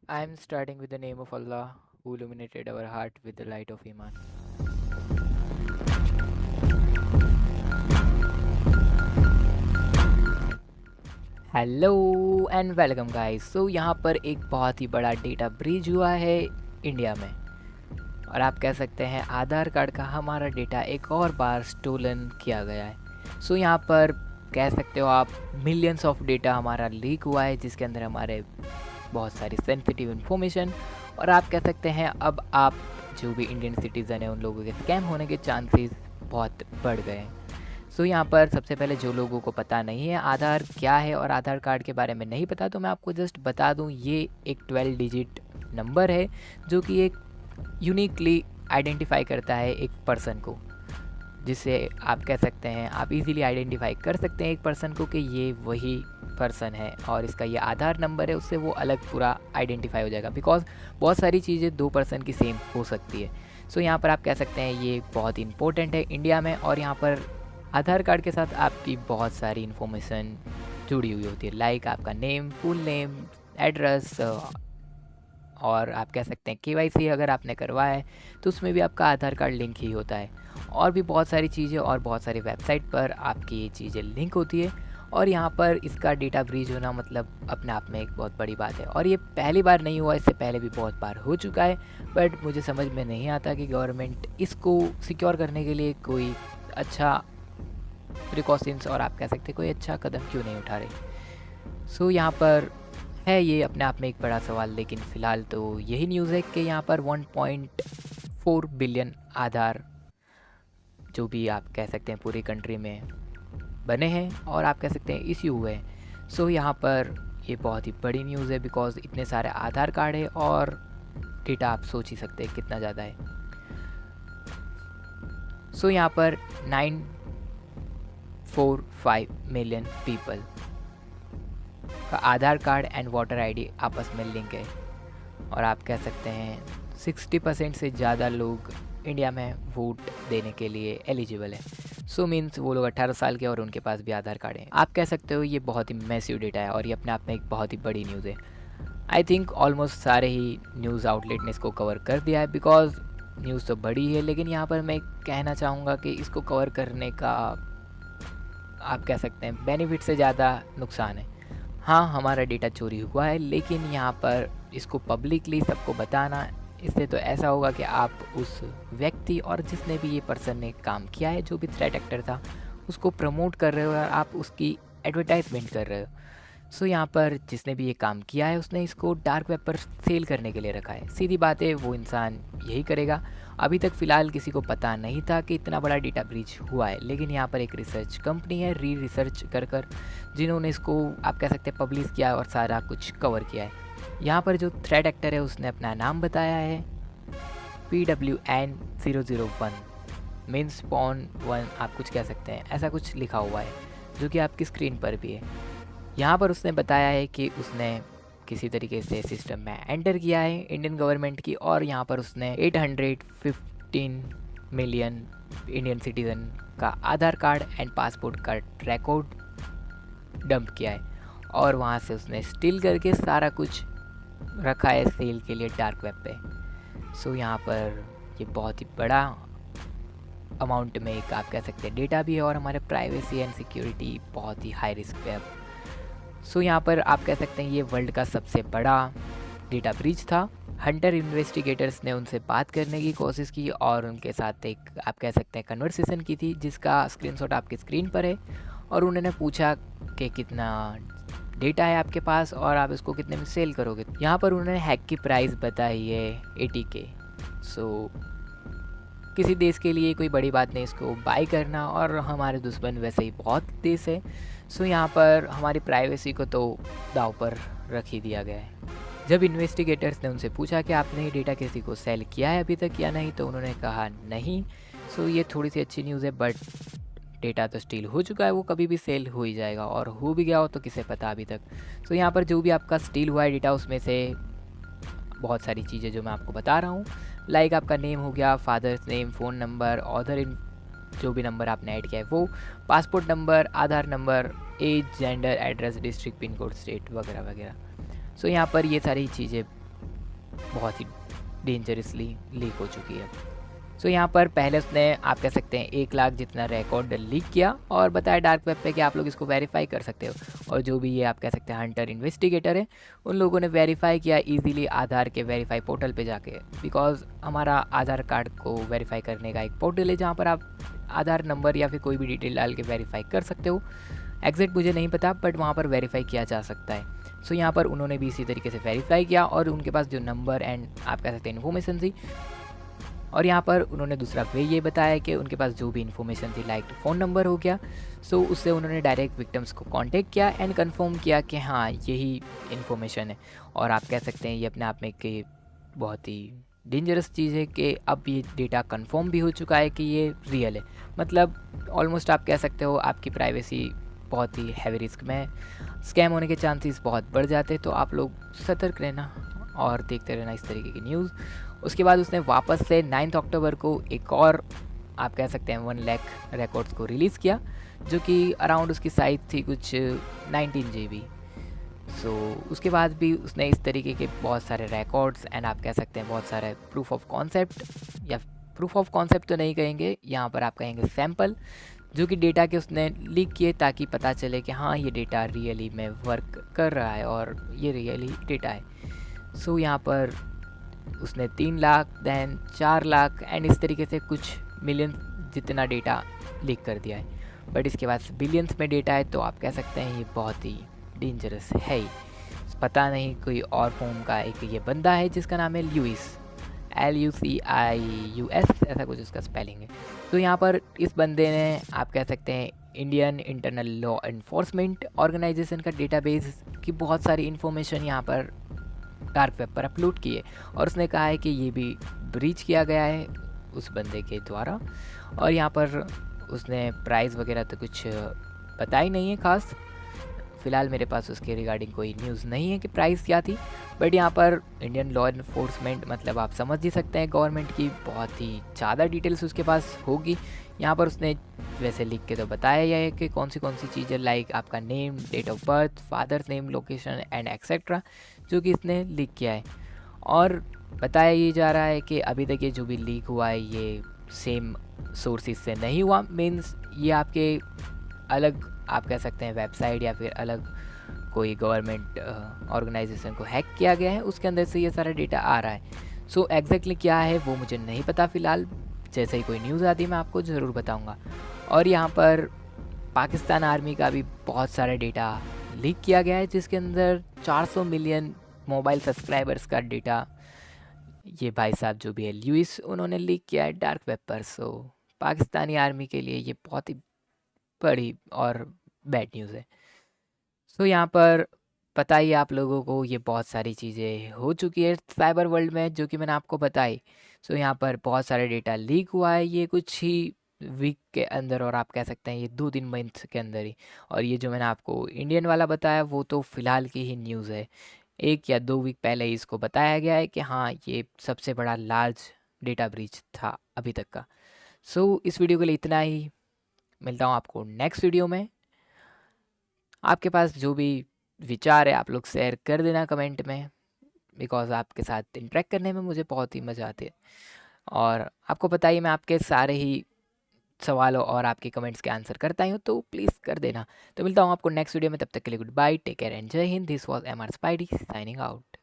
I am starting with the name of Allah, who illuminated our heart with the light of Iman. Hello and welcome guys. यहाँ पर एक बहुत ही बड़ा data breach हुआ है India में, और आप कह सकते हैं आधार कार्ड का हमारा डेटा एक और बार स्टोलन किया गया है। यहाँ पर कह सकते हो आप मिलियंस ऑफ डेटा हमारा लीक हुआ है, जिसके अंदर हमारे बहुत सारी सेंसिटिव इन्फॉर्मेशन, और आप कह सकते हैं अब आप जो भी इंडियन सिटीज़न है उन लोगों के स्कैम होने के चांसेस बहुत बढ़ गए हैं। यहाँ पर सबसे पहले जो लोगों को पता नहीं है आधार क्या है और आधार कार्ड के बारे में नहीं पता, तो मैं आपको जस्ट बता दूं, ये एक 12 डिजिट नंबर है जो कि एक यूनिकली आइडेंटिफाई करता है एक पर्सन को, जिससे आप कह सकते हैं आप इजीली आइडेंटिफाई कर सकते हैं एक पर्सन को कि ये वही पर्सन है, और इसका ये आधार नंबर है, उससे वो अलग पूरा आइडेंटिफाई हो जाएगा। बिकॉज बहुत सारी चीज़ें दो पर्सन की सेम हो सकती है। यहाँ पर आप कह सकते हैं ये बहुत इंपॉर्टेंट है इंडिया में, और यहाँ पर आधार कार्ड के साथ आपकी बहुत सारी इन्फॉर्मेशन जुड़ी हुई होती है, लाइक आपका नेम, फुल नेम, एड्रेस, और आप कह सकते हैं केवाईसी अगर आपने करवाया है तो उसमें भी आपका आधार कार्ड लिंक ही होता है, और भी बहुत सारी चीज़ें, और बहुत सारी वेबसाइट पर आपकी ये चीज़ें लिंक होती है। और यहाँ पर इसका डेटा ब्रीच होना मतलब अपने आप में एक बहुत बड़ी बात है, और ये पहली बार नहीं हुआ, इससे पहले भी बहुत बार हो चुका है। बट मुझे समझ में नहीं आता कि गवर्नमेंट इसको सिक्योर करने के लिए कोई अच्छा प्रिकॉशंस, और आप कह सकते हैं कोई अच्छा कदम क्यों नहीं उठा रहे। यहाँ पर है ये अपने आप में एक बड़ा सवाल, लेकिन फ़िलहाल तो यही न्यूज़ है कि यहाँ पर 1.4 बिलियन आधार जो भी आप कह सकते हैं पूरी कंट्री में बने हैं, और आप कह सकते हैं इश्यू हुए हैं। यहाँ पर ये बहुत ही बड़ी न्यूज़ है, बिकॉज इतने सारे आधार कार्ड है और डेटा आप सोच ही सकते हैं कितना ज़्यादा है। यहाँ पर 945 मिलियन पीपल का आधार कार्ड एंड वोटर आईडी आपस में लिंक है, और आप कह सकते हैं 60% से ज़्यादा लोग इंडिया में वोट देने के लिए एलिजिबल है। मीन्स वो लोग 18 साल के और उनके पास भी आधार कार्ड है। आप कह सकते हो ये बहुत ही मैसिव डेटा है, और ये अपने आप में एक बहुत ही बड़ी न्यूज़ है। आई थिंक ऑलमोस्ट सारे ही न्यूज़ आउटलेट ने इसको कवर कर दिया है, बिकॉज न्यूज़ तो बड़ी है, लेकिन यहाँ पर मैं कहना चाहूँगा कि इसको कवर करने का आप कह सकते हैं बेनिफिट से ज़्यादा नुकसान है। हाँ, हमारा डेटा चोरी हुआ है, लेकिन यहाँ पर इसको पब्लिकली सबको बताना, इससे तो ऐसा होगा कि आप उस व्यक्ति और जिसने भी ये पर्सन ने काम किया है, जो भी थ्रेट एक्टर था, उसको प्रमोट कर रहे हो और आप उसकी एडवर्टाइजमेंट कर रहे हो। यहाँ पर जिसने भी ये काम किया है उसने इसको डार्क वेब पर सेल करने के लिए रखा है। सीधी बात है, वो इंसान यही करेगा। अभी तक फ़िलहाल किसी को पता नहीं था कि इतना बड़ा डेटा ब्रीच हुआ है, लेकिन यहाँ पर एक रिसर्च कंपनी है रिसर्च कर जिन्होंने इसको आप कह सकते हैं पब्लिश किया और सारा कुछ कवर किया है। यहाँ पर जो थ्रेट एक्टर है उसने अपना नाम बताया है PWN001 मीन्स पॉन 1, आप कुछ कह सकते हैं, ऐसा कुछ लिखा हुआ है जो कि आपकी स्क्रीन पर भी है। यहाँ पर उसने बताया है कि उसने किसी तरीके से सिस्टम में एंटर किया है इंडियन गवर्नमेंट की, और यहाँ पर उसने 815 मिलियन इंडियन सिटीज़न का आधार कार्ड एंड पासपोर्ट का रिकॉर्ड डंप किया है, और वहाँ से उसने स्टील करके सारा कुछ रखा है सेल के लिए डार्क वेब पे। यहाँ पर ये बहुत ही बड़ा अमाउंट में एक आप कह सकते हैं डेटा भी है, और हमारे प्राइवेसी एंड सिक्योरिटी बहुत ही हाई रिस्क पे है। यहाँ पर आप कह सकते हैं ये वर्ल्ड का सबसे बड़ा डेटा ब्रीच था। हंटर इन्वेस्टिगेटर्स ने उनसे बात करने की कोशिश की और उनके साथ एक आप कह सकते हैं कन्वर्सेशन की थी, जिसका स्क्रीनशॉट आपकी स्क्रीन पर है, और उन्होंने पूछा कि कितना डेटा है आपके पास और आप इसको कितने में सेल करोगे। यहाँ पर उन्होंने हैक की प्राइस बताई है 80K। किसी देश के लिए कोई बड़ी बात नहीं इसको बाई करना, और हमारे दुश्मन वैसे ही बहुत देश है। यहाँ पर हमारी प्राइवेसी को तो दाव पर रख ही दिया गया है। जब इन्वेस्टिगेटर्स ने उनसे पूछा कि आपने ये डेटा किसी को सेल किया है अभी तक या नहीं, तो उन्होंने कहा नहीं। ये थोड़ी सी अच्छी न्यूज़ है, बट डेटा तो स्टील हो चुका है, वो कभी भी सेल हो ही जाएगा, और हो भी गया हो तो किसे पता अभी तक। यहाँ पर जो भी आपका स्टील हुआ है डेटा, उसमें से बहुत सारी चीज़ें जो मैं आपको बता रहा हूँ, लाइक आपका नेम हो गया, father's name, phone number, other जो भी नंबर आपने ऐड किया है वो, passport number, Aadhaar number, age, gender, address, district, pin code, state वगैरह वगैरह। यहाँ पर ये सारी चीज़ें बहुत ही डेंजरसली लीक हो चुकी है। सो यहाँ पर पहले उसने आप कह सकते हैं 1 लाख जितना रिकॉर्ड लीक किया और बताया डार्क वेब पे कि आप लोग इसको वेरीफाई कर सकते हो। और जो भी ये आप कह सकते हैं हंटर इन्वेस्टिगेटर है, उन लोगों ने वेरीफाई किया इजीली आधार के वेरीफाई पोर्टल पे जाके। बिकॉज हमारा आधार कार्ड को वेरीफाई करने का एक पोर्टल है जहाँ पर आप आधार नंबर या फिर कोई भी डिटेल डाल के वेरीफाई कर सकते हो। एग्जैक्ट मुझे नहीं पता, बट वहाँ पर वेरीफाई किया जा सकता है। सो यहाँ पर उन्होंने भी इसी तरीके से वेरीफाई किया और उनके पास जो नंबर एंड आप कह सकते हैं इन्फॉर्मेशन थी, और यहाँ पर उन्होंने दूसरा वे ये बताया कि उनके पास जो भी इन्फॉर्मेशन थी लाइक फ़ोन नंबर हो गया, सो उससे उन्होंने डायरेक्ट विक्टिम्स को कांटेक्ट किया एंड कंफर्म किया कि हाँ यही इन्फॉर्मेशन है। और आप कह सकते हैं ये अपने आप में कि बहुत ही डेंजरस चीज़ है कि अब ये डेटा कंफर्म भी हो चुका है कि ये रियल है। मतलब ऑलमोस्ट आप कह सकते हो आपकी प्राइवेसी बहुत ही हैवी रिस्क में, स्कैम होने के चांसेस बहुत बढ़ जाते हैं। तो आप लोग सतर्क रहना और देखते रहना इस तरीके की न्यूज़। उसके बाद उसने वापस से 9 अक्टूबर को एक और आप कह सकते हैं 1 लाख रिकॉर्ड्स को रिलीज़ किया, जो कि अराउंड उसकी साइज़ थी कुछ 19 GB। सो उसके बाद भी उसने इस तरीके के बहुत सारे रिकॉर्ड्स एंड आप कह सकते हैं बहुत सारे प्रूफ ऑफ कॉन्सेप्ट, या प्रूफ ऑफ कॉन्सेप्ट तो नहीं कहेंगे, यहाँ पर आप कहेंगे सैम्पल, जो कि डेटा के उसने लीक किए ताकि पता चले कि हाँ ये डेटा रियली में वर्क कर रहा है और ये रियली डेटा है। सो यहाँ पर उसने 3 लाख दैन 4 लाख एंड इस तरीके से कुछ मिलियन जितना डेटा लीक कर दिया है। बट इसके बाद बिलियंस में डेटा है, तो आप कह सकते हैं ये बहुत ही डेंजरस है ही। पता नहीं कोई और फॉर्म का एक ये बंदा है जिसका नाम है ल्यूइस, LUCIUS ऐसा कुछ उसका स्पेलिंग है। तो यहाँ पर इस बंदे ने आप कह सकते हैं Indian internal law enforcement organisation का डेटाबेस की बहुत सारी इन्फॉर्मेशन यहाँ पर डार्क वेब पर अपलोड किए, और उसने कहा है कि ये भी ब्रीच किया गया है उस बंदे के द्वारा। और यहाँ पर उसने प्राइस वगैरह तो कुछ बताई नहीं है खास, फ़िलहाल मेरे पास उसके रिगार्डिंग कोई न्यूज़ नहीं है कि प्राइस क्या थी। बट यहाँ पर इंडियन लॉ इन्फोर्समेंट मतलब आप समझ ही सकते हैं गवर्नमेंट की बहुत ही ज़्यादा डिटेल्स उसके पास होगी। यहाँ पर उसने वैसे लिख के तो बताया ही है कि कौन सी चीज़ें लाइक आपका name, date of birth, father's name, location and etcetera, जो कि इसने लीक किया है। और बताया ये जा रहा है कि अभी तक ये जो भी लीक हुआ है ये सेम सोर्सेज से नहीं हुआ, मीन्स ये आपके अलग आप कह सकते हैं वेबसाइट या फिर अलग कोई गवर्नमेंट ऑर्गेनाइजेशन को हैक किया गया है, उसके अंदर से ये सारा डेटा आ रहा है। सो एग्जैक्टली क्या है वो मुझे नहीं पता फ़िलहाल, जैसे ही कोई न्यूज़ आती है मैं आपको ज़रूर बताऊंगा। और यहाँ पर पाकिस्तान आर्मी का भी बहुत सारा डेटा लीक किया गया है, जिसके अंदर 400 मिलियन मोबाइल सब्सक्राइबर्स का डेटा ये भाई साहब जो भी है ल्यूइस उन्होंने लीक किया है डार्क वेब पर। सो पाकिस्तानी आर्मी के लिए ये बहुत ही बड़ी और बैड न्यूज़ है। सो यहाँ पर पता ही आप लोगों को ये बहुत सारी चीज़ें हो चुकी है साइबर वर्ल्ड में जो कि मैंने आपको बताई। सो यहाँ पर बहुत सारे डेटा लीक हुआ है ये कुछ ही वीक के अंदर, और आप कह सकते हैं ये 2-3 मंथ के अंदर ही। और ये जो मैंने आपको इंडियन वाला बताया वो तो फ़िलहाल की ही न्यूज़ है, 1 या 2 वीक पहले ही इसको बताया गया है कि हाँ ये सबसे बड़ा लार्ज डेटा ब्रीच था अभी तक का। सो इस वीडियो के लिए इतना ही, मिलता हूँ आपको नेक्स्ट वीडियो में। आपके पास जो भी विचार है आप लोग शेयर कर देना कमेंट में, बिकॉज़ आपके साथ इंटरेक्ट करने में मुझे बहुत ही मज़ा आती है। और आपको पता ही मैं आपके सारे ही सवालों और आपके कमेंट्स के आंसर करता ही हूँ, तो प्लीज़ कर देना। तो मिलता हूँ आपको नेक्स्ट वीडियो में, तब तक के लिए good bye, take care and Jai Hind. This was MR spidey signing out.